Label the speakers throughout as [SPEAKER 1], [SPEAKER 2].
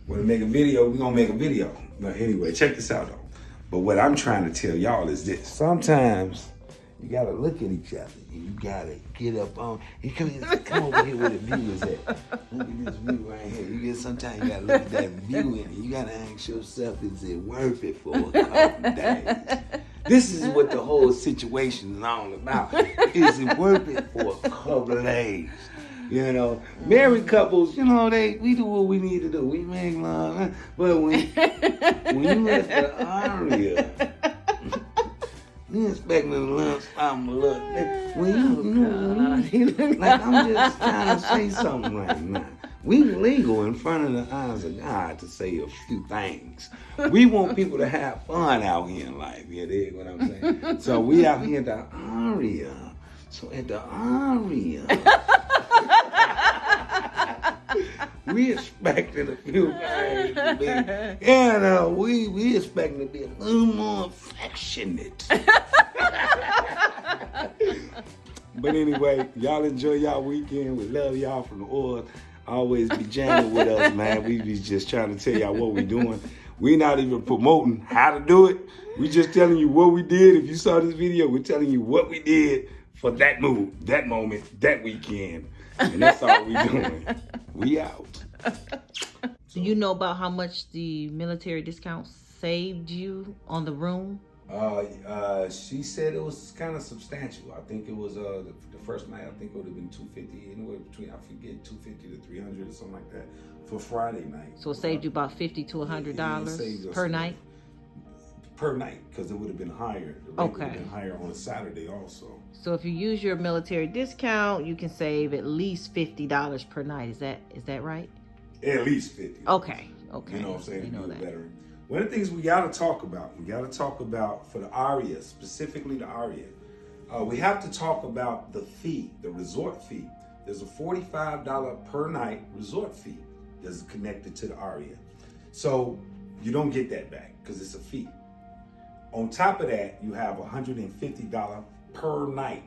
[SPEAKER 1] Want to make a video? We're going to make a video. But anyway, check this out, though. But what I'm trying to tell y'all is this. Sometimes you got to look at each other. And you got to get up on. You come over here where the view is at. Look at this view right here. Sometimes you got to look at that view in it. You got to ask yourself, is it worth it for a couple days? This is what the whole situation is all about. Is it worth it for a couple of days? You know, married couples, you know, we do what we need to do. We make love. But when you at the Aria, you expecting a little something, like I'm just trying to say something right now. We legal in front of the eyes of God to say a few things. We want people to have fun out here in life. You dig what I'm saying? So we out here at the Aria. So at the Aria, we expecting a few things to be, we expecting to be a little more affectionate. But anyway, y'all enjoy y'all weekend. We love y'all from the oil. Always be jamming with us, man. We be just trying to tell y'all what we doing. We not even promoting how to do it. We just telling you what we did. If you saw this video, we're telling you what we did for that move, that moment, that weekend. And that's all we doing. We out.
[SPEAKER 2] Do you know about how much the military discount saved you on the room?
[SPEAKER 1] She said it was kind of substantial. I think it was the first night. I think it would have been $250, anywhere between, I forget, $250 to $300 or something like that for Friday night.
[SPEAKER 2] So it saved you about $50 to $100 per night.
[SPEAKER 1] Per night, because it would have been higher. The rate would have been higher on a Saturday also.
[SPEAKER 2] So if you use your military discount, you can save at least $50 per night. Is that right? At
[SPEAKER 1] least 50.
[SPEAKER 2] Okay.
[SPEAKER 1] You know what I'm saying?
[SPEAKER 2] You know that.
[SPEAKER 1] Better. One of the things we got to talk about for the Aria, specifically the Aria, we have to talk about the fee, the resort fee. There's a $45 per night resort fee that's connected to the Aria. So you don't get that back because it's a fee. On top of that, you have $150 per night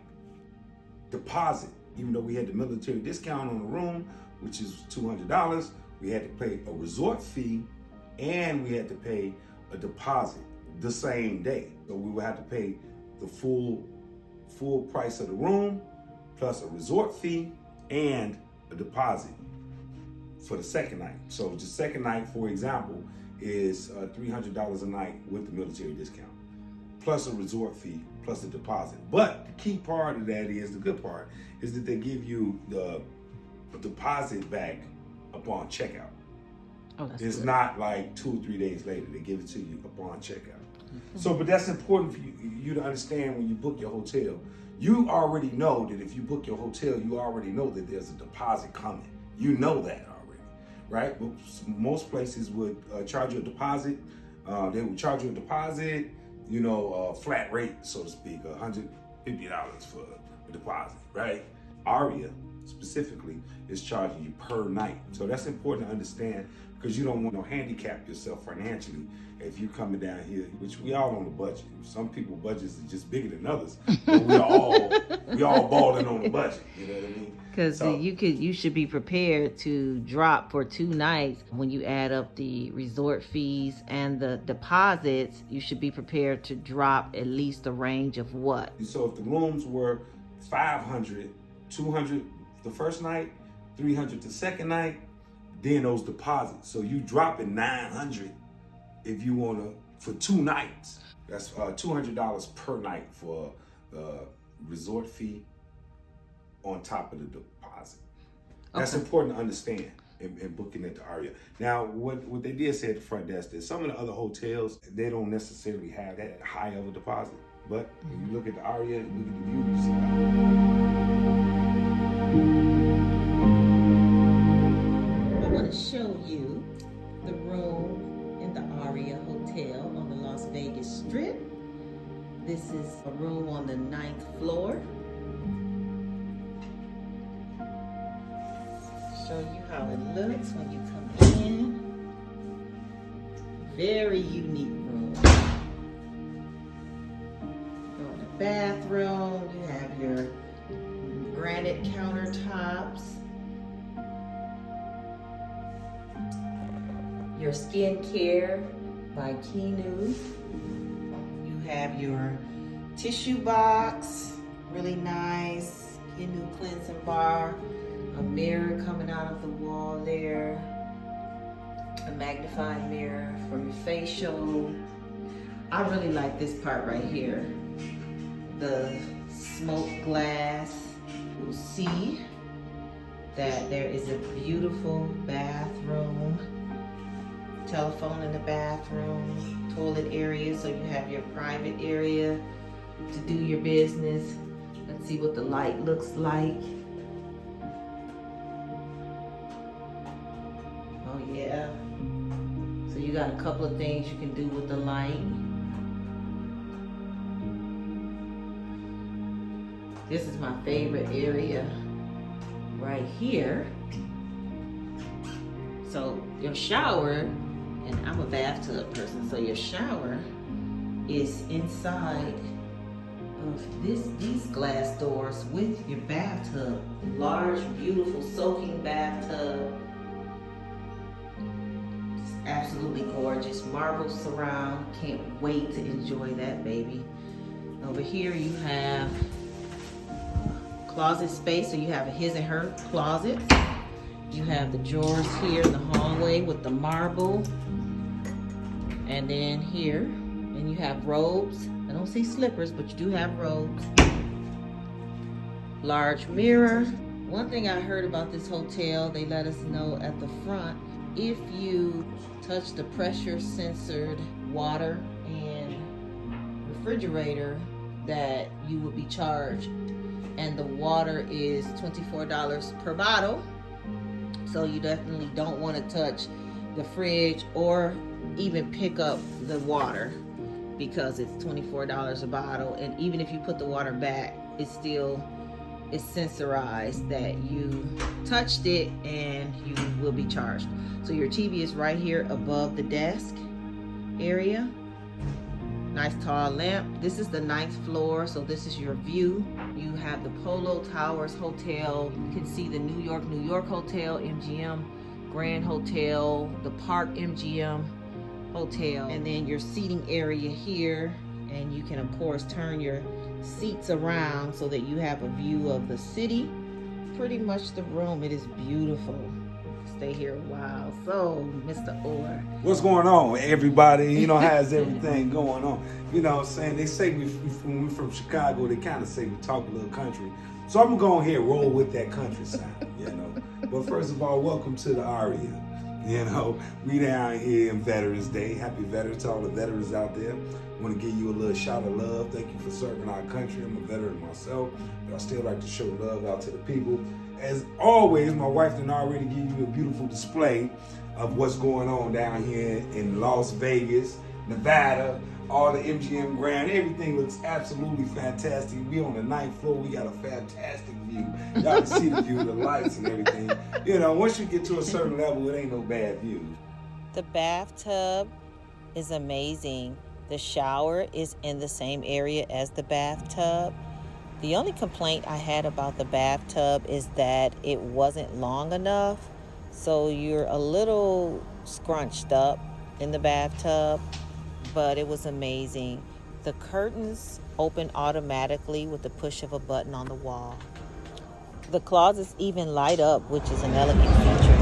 [SPEAKER 1] deposit. Even though we had the military discount on the room, which is $200, we had to pay a resort fee and we had to pay a deposit the same day. So we would have to pay the full price of the room plus a resort fee and a deposit for the second night. So the second night, for example, is $300 a night with the military discount, plus a resort fee, plus a deposit. But the key part of that is, the good part, is that they give you the deposit back upon checkout.
[SPEAKER 2] Oh, that's
[SPEAKER 1] it's
[SPEAKER 2] good.
[SPEAKER 1] Not like 2 or 3 days later, they give it to you upon checkout. So, but that's important for you to understand when you book your hotel. You already know that if you book your hotel, you already know that there's a deposit coming. You know that already, right? But most places would charge you a deposit. They would charge you a deposit, flat rate, so to speak, $150 for a deposit, right? Aria specifically is charging you per night. So that's important to understand, because you don't want to handicap yourself financially if you're coming down here, which we all on a budget. Some people budgets are just bigger than others, but we all balling on the budget, you know what I mean?
[SPEAKER 2] Because you should be prepared to drop for 2 nights. When you add up the resort fees and the deposits, you should be prepared to drop at least a range of what?
[SPEAKER 1] So if the rooms were $500, $200 the first night, $300 the second night, then those deposits. So you dropping $900 if you wanna for 2 nights. That's $200 per night for the resort fee on top of the deposit. That's important to understand in booking at the Aria. Now, what they did say at the front desk is some of the other hotels, they don't necessarily have that high of a deposit. But when you look at the Aria, look at the view, you see
[SPEAKER 2] I want to show you the room in the Aria Hotel on the Las Vegas Strip. This is a room on the 9th floor. Show you how it looks when you come in. Very unique room. Go in the bathroom. You have your granite countertops. your skincare by Kinu. You have your tissue box, really nice. Kinu cleansing bar, a mirror coming out of the wall there, a magnifying mirror for your facial. I really like this part right here, the smoke glass. You'll see that there is a beautiful bathroom, telephone in the bathroom, toilet area, so you have your private area to do your business. Let's see what the light looks like. Oh yeah. So you got a couple of things you can do with the light. This is my favorite area right here. So your shower, and I'm a bathtub person, so your shower is inside of these glass doors with your bathtub. Large, beautiful, soaking bathtub. It's absolutely gorgeous. Marble surround. Can't wait to enjoy that, baby. Over here you have closet space, so you have a his and her closet. You have the drawers here in the hallway with the marble. And then here, and you have robes. I don't see slippers, but you do have robes. Large mirror. One thing I heard about this hotel, they let us know at the front, if you touch the pressure censored water and refrigerator, that you will be charged. And the water is $24 per bottle. So you definitely don't want to touch the fridge or even pick up the water, because it's $24 a bottle, and even if you put the water back, it's sensorized that you touched it and you will be charged. So your TV is right here above the desk area. Nice tall lamp. This is the 9th floor, so this is your view. You have the Polo Towers Hotel. You can see the New York Hotel, MGM Grand Hotel, the Park MGM Hotel, and then your seating area here, and you can of course turn your seats around so that you have a view of the city. Pretty much the room, it is beautiful. Stay here a while. So Mr. Orr,
[SPEAKER 1] what's going on, everybody? You know, how's everything going on? You know what I'm saying? They say we from Chicago, they kind of say we talk a little country, so I'm gonna go ahead and roll with that country sound, you know. But first of all, welcome to the Aria. You know, we down here in Veterans Day. Happy Veterans to all the veterans out there. Want to give you a little shout of love. Thank you for serving our country. I'm a veteran myself, but I still like to show love out to the people. As always, my wife done already give you a beautiful display of what's going on down here in Las Vegas, Nevada, all the MGM Grand. Everything looks absolutely fantastic. We on the 9th floor. We got a fantastic view. Y'all can see the view, the lights and everything. You know, once you get to a certain level, it ain't no bad view.
[SPEAKER 2] the bathtub is amazing. The shower is in the same area as the bathtub. The only complaint I had about the bathtub is that it wasn't long enough, so you're a little scrunched up in the bathtub, but it was amazing. The curtains open automatically with the push of a button on the wall. The closets even light up, which is an elegant feature.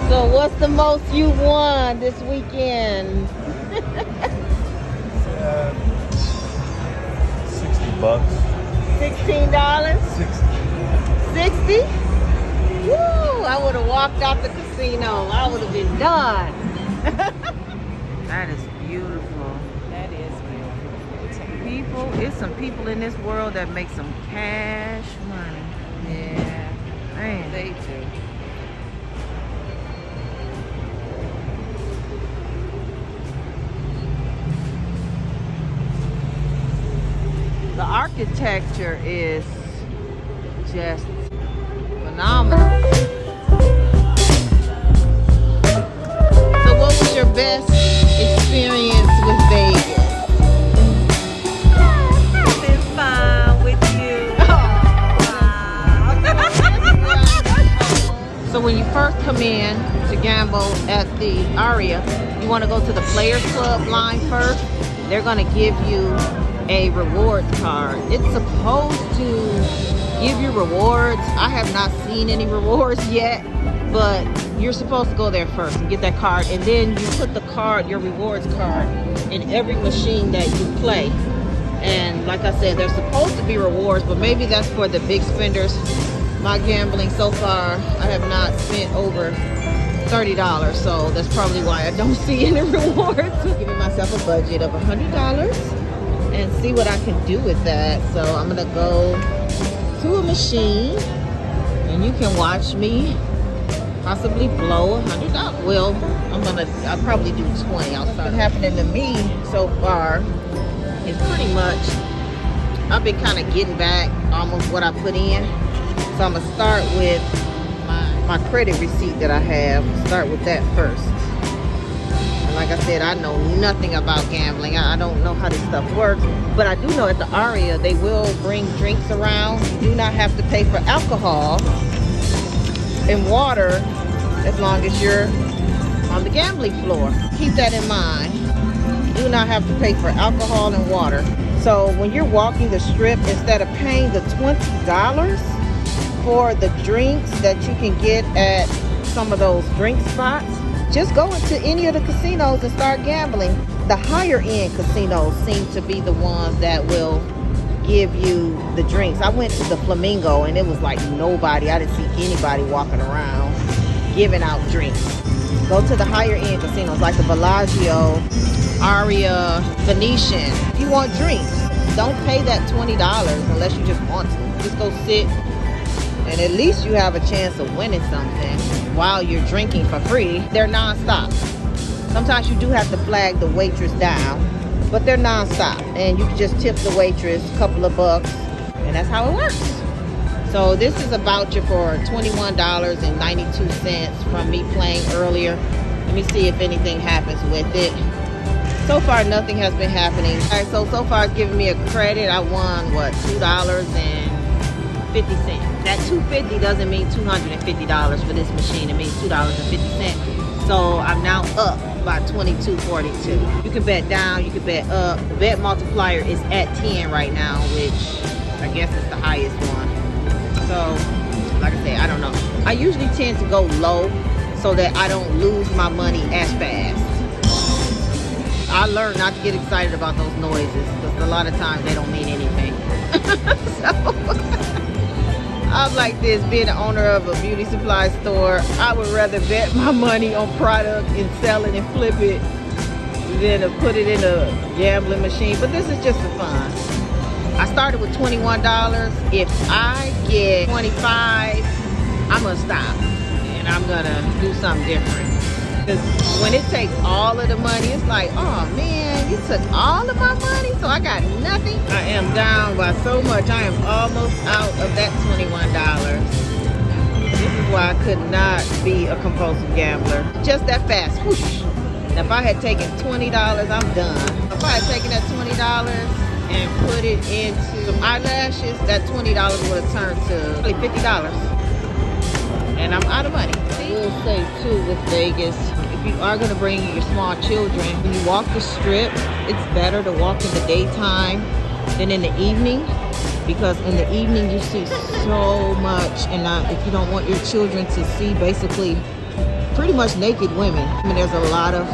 [SPEAKER 2] So what's the most you won this weekend?
[SPEAKER 3] $60.
[SPEAKER 2] $16?
[SPEAKER 3] 60.
[SPEAKER 2] 60? Woo! I would have walked out the casino. I would have been done. That is beautiful.
[SPEAKER 4] That is beautiful.
[SPEAKER 2] It's some people in this world that make some cash money.
[SPEAKER 4] Yeah,
[SPEAKER 2] Man.
[SPEAKER 4] they do.
[SPEAKER 2] The architecture is just phenomenal. So what was your best experience with Vegas?
[SPEAKER 4] It's been fun with you.
[SPEAKER 2] So when you first come in to gamble at the Aria, you want to go to the Players Club line first. They're going to give you a rewards card. It's supposed to give you rewards. I have not seen any rewards yet, but you're supposed to go there first and get that card, and then you put the card, your rewards card, in every machine that you play. And like I said, there's supposed to be rewards, but maybe that's for the big spenders. My gambling so far, I have not spent over $30, so that's probably why I don't see any rewards. Giving myself a budget of $100 and see what I can do with that. So I'm gonna go to a machine and you can watch me possibly blow $100. Well, I'll probably do 20. What's been happening to me so far is pretty much I've been kind of getting back almost what I put in. So I'm gonna start with my credit receipt that I have. Start with that first. And like I said, I know nothing about gambling. I don't know how this stuff works, but I do know at the Aria they will bring drinks around. You do not have to pay for alcohol and water as long as you're on the gambling floor. Keep that in mind. You do not have to pay for alcohol and water. So when you're walking the strip, instead of paying the $20 for the drinks that you can get at some of those drink spots, just go into any of the casinos and start gambling. The higher end casinos seem to be the ones that will give you the drinks. I went to the Flamingo and it was like nobody. I didn't see anybody walking around giving out drinks. Go to the higher end casinos like the Bellagio, Aria, Venetian. If you want drinks, don't pay that $20 unless you just want to. Just go sit, and at least you have a chance of winning something while you're drinking for free. They're non-stop. Sometimes you do have to flag the waitress down, but they're non-stop, and you can just tip the waitress a couple of bucks, and that's how it works. So this is a voucher for $21.92 from me playing earlier. Let me see if anything happens with it. So far nothing has been happening. All right, so far it's giving me a credit. I won what, $2.50. That $2.50 doesn't mean $250 for this machine. It means $2.50. So I'm now up by $22.42. You can bet down, you can bet up. The bet multiplier is at 10 right now, which I guess is the highest one. So like I said, I don't know. I usually tend to go low so that I don't lose my money as fast. I learned not to get excited about those noises because a lot of times they don't mean anything. So I'm like this, being the owner of a beauty supply store, I would rather bet my money on product and sell it and flip it than to put it in a gambling machine. But this is just for fun. I started with $21. If I get 25, I'm gonna stop and I'm gonna do something different. Because when it takes all of the money, it's like, oh man, you took all of my money, so I got nothing. I am down by so much. I am almost out of that $21. This is why I could not be a compulsive gambler. Just that fast, whoosh. Now, if I had taken $20, I'm done. If I had taken that $20 and put it into some eyelashes, that $20 would have turned to probably $50. And I'm out of money. I will say too with Vegas, if you are going to bring your small children, when you walk the strip, it's better to walk in the daytime than in the evening, because in the evening you see so much, and if you don't want your children to see basically pretty much naked women. I mean, there's a lot of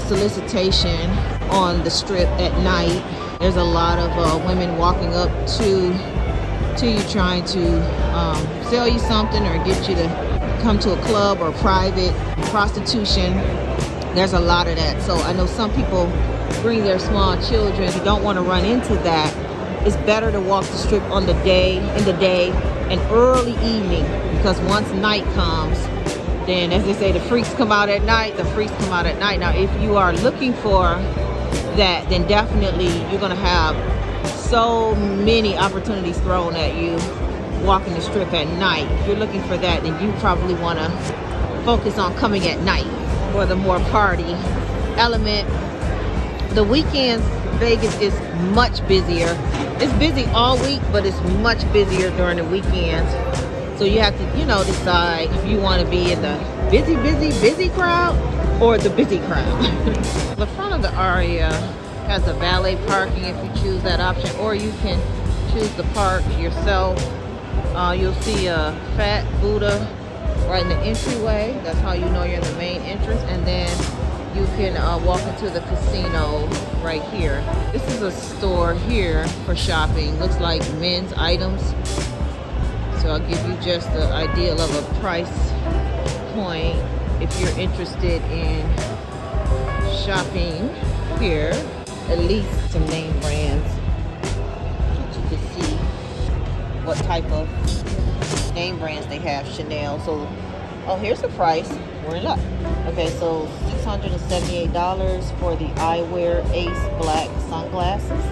[SPEAKER 2] solicitation on the strip at night. There's a lot of women walking up to you trying to sell you something or get you to come to a club or private prostitution. There's a lot of that. So I know some people bring their small children. If you don't want to run into that, it's better to walk the strip in the day and early evening, because once night comes, then as they say, the freaks come out at night. Now if you are looking for that, then definitely you're going to have so many opportunities thrown at you walking the strip at night. If you're looking for that, then you probably want to focus on coming at night for the more party element. The weekends, Vegas is much busier. It's busy all week, but it's much busier during the weekends. So you have to, decide if you want to be in the busy crowd or the busy crowd. The front of the Aria has a valet parking if you choose that option, or you can choose to park yourself. You'll see a fat Buddha right in the entryway. That's how you know you're in the main entrance. And then you can walk into the casino right here. This is a store here for shopping. Looks like men's items. So I'll give you just the idea of a price point if you're interested in shopping here. At least some name brands. You can see what type of name brands they have. Chanel. So, oh, here's the price. We're in luck. Okay, so $678 for the eyewear Ace Black sunglasses.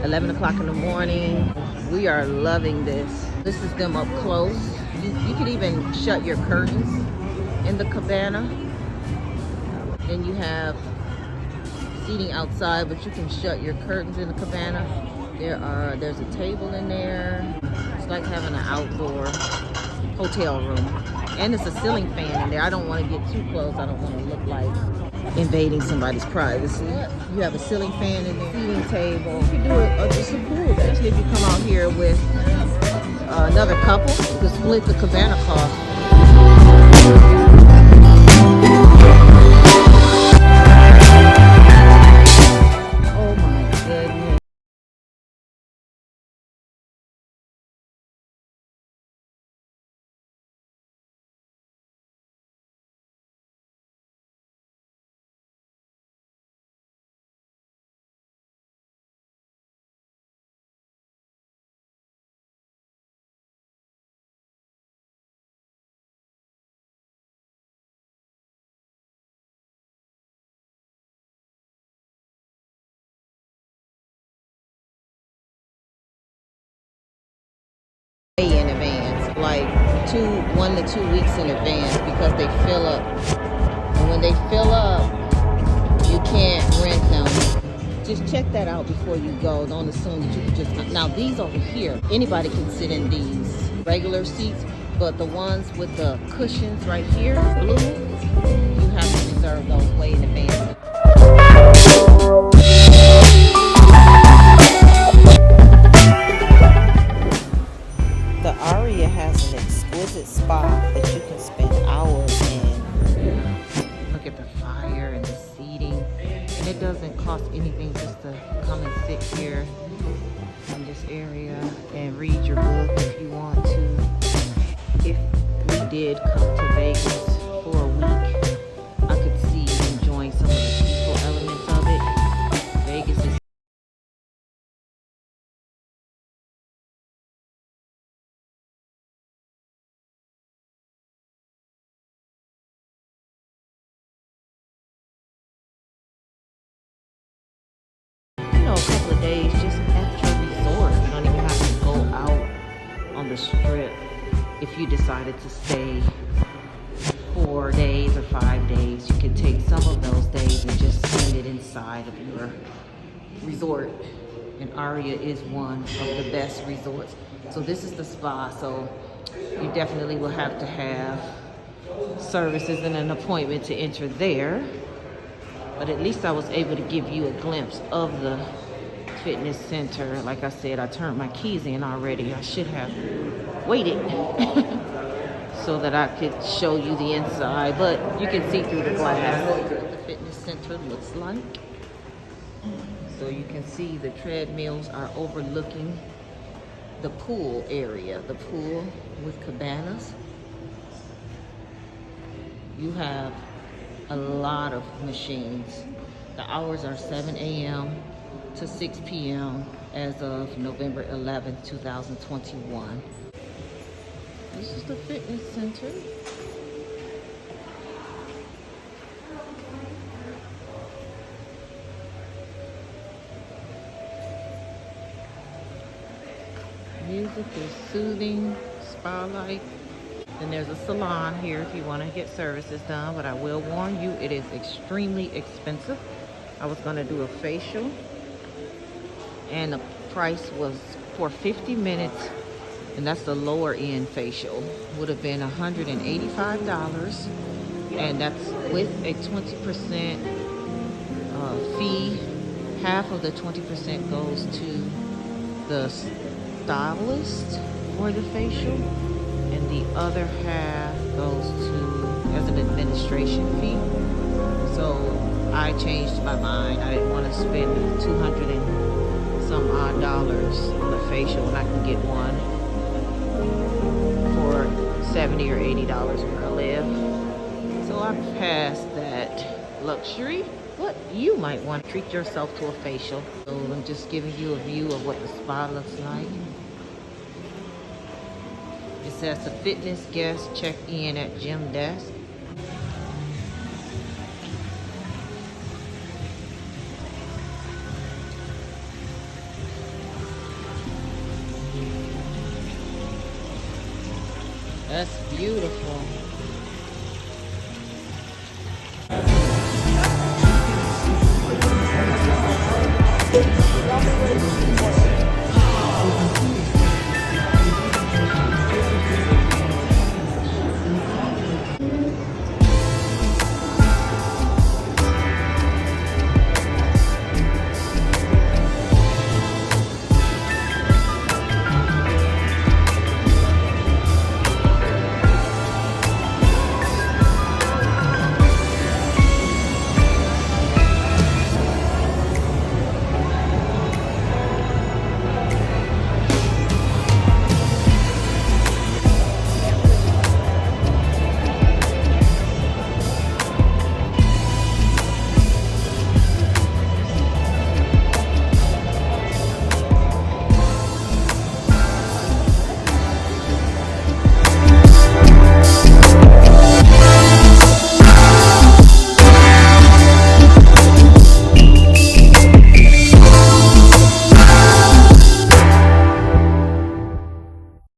[SPEAKER 2] 11 o'clock in the morning. We are loving this. This is them up close. You could even shut your curtains in the cabana. Then you have seating outside, but you can shut your curtains in the cabana. There's a table in there. It's like having an outdoor hotel room. And it's a ceiling fan in there. I don't want to get too close. I don't want to look like invading somebody's privacy. You have a ceiling fan in there, seating table. You do just a pool, especially if you come out here with another couple to split the cabana cost. Oh my goodness. In advance, like 1 to 2 weeks in advance, because they fill up. And when they fill up, you can't rent them. Just check that out before you go. Don't assume that you can just. Now these over here, anybody can sit in these regular seats, but the ones with the cushions right here, blue, you have to reserve those way in advance. The Aria has an exquisite spa that you can spend hours in. Look at the fire and the seating. And it doesn't cost anything just to come and sit here in this area and read your book if you want to. If we did come to Vegas for a week, I could see you enjoying some of the peaceful elements of it. Vegas is a couple of days just at your resort. You don't even have to go out on the strip. If you decided to stay 4 days or 5 days, you can take some of those days and just spend it inside of your resort. And Aria is one of the best resorts. So this is the spa, so you definitely will have to have services and an appointment to enter there. But at least I was able to give you a glimpse of the fitness center. Like I said, I turned my keys in already. I should have waited so that I could show you the inside, but you can see through the glass what the fitness center looks like. So you can see the treadmills are overlooking the pool area, the pool with cabanas. You have a lot of machines. The hours are 7 a.m. to 6 p.m. as of November 11th, 2021. This is the fitness center. Music is soothing, spa-like. Then there's a salon here if you want to get services done, but I will warn you, it is extremely expensive. I was going to do a facial, and the price was for 50 minutes, and that's the lower end facial, would have been $185, and that's with a 20% fee. Half of the 20% goes to the stylist for the facial, and the other half goes to as an administration fee. So I changed my mind. I didn't want to spend $200 and some odd dollars on a facial when I can get one for $70 or $80 where I live. So I passed that luxury, but you might want to treat yourself to a facial. So I'm just giving you a view of what the spa looks like. It says the fitness guests check in at gym desk. That's beautiful.